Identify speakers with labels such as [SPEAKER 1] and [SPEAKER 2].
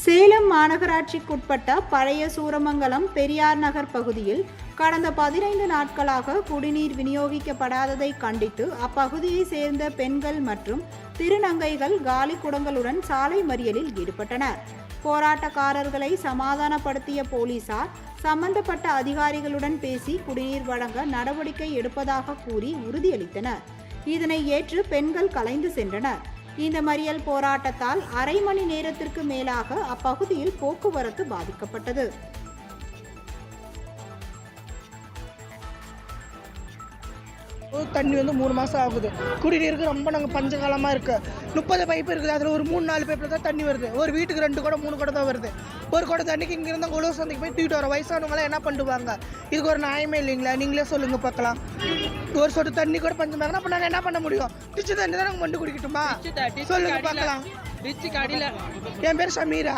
[SPEAKER 1] சேலம் மாநகராட்சிக்குட்பட்ட பழைய சூரமங்கலம் பெரியார் நகர் பகுதியில் கடந்த 15 நாட்களாக குடிநீர் விநியோகிக்கப்படாததை கண்டித்து அப்பகுதியை சேர்ந்த பெண்கள் மற்றும் திருநங்கைகள் காலி குடங்களுடன் சாலை மறியலில் ஈடுபட்டனர். போராட்டக்காரர்களை சமாதானப்படுத்திய போலீசார் சம்பந்தப்பட்ட அதிகாரிகளுடன் பேசி குடிநீர் வழங்க நடவடிக்கை எடுப்பதாக கூறி உறுதியளித்தனர். இதனை ஏற்று பெண்கள் கலைந்து சென்றனர். இந்த மறியல் போராட்டத்தால் அரை மணி நேரத்திற்கு மேலாக அப்பகுதியில் போக்குவரத்து பாதிக்கப்பட்டது.
[SPEAKER 2] தண்ணி 3 மாதம் ஆகுது. குடிநீருக்கு ரொம்ப நாங்கள் பஞ்சகாலமாக இருக்குது. 30 பைப்பு இருக்குது. அதில் ஒரு 3-4 பைப்பில் தான் தண்ணி வருது. ஒரு வீட்டுக்கு 2 குடம் 3 குடம் தான் வருது. ஒரு குடம் தண்ணிக்கு இங்கேருந்து உழவு சந்தைக்கு போய் தூக்கிட்டு வர வயசானவங்களாம் என்ன பண்ணுவாங்க? இதுக்கு ஒரு நியாயமே இல்லைங்களா? நீங்களே சொல்லுங்கள் பார்க்கலாம். ஒரு சொட்டு தண்ணி கூட பஞ்சமாகனா அப்போ நாங்கள் என்ன பண்ண முடியும்? டிச்சு தண்ணி தான் நாங்கள் மண்டு குடிக்கட்டுமா? சொல்லுங்க பார்க்கலாம்.
[SPEAKER 3] என்
[SPEAKER 2] பேர் ஷமீரா.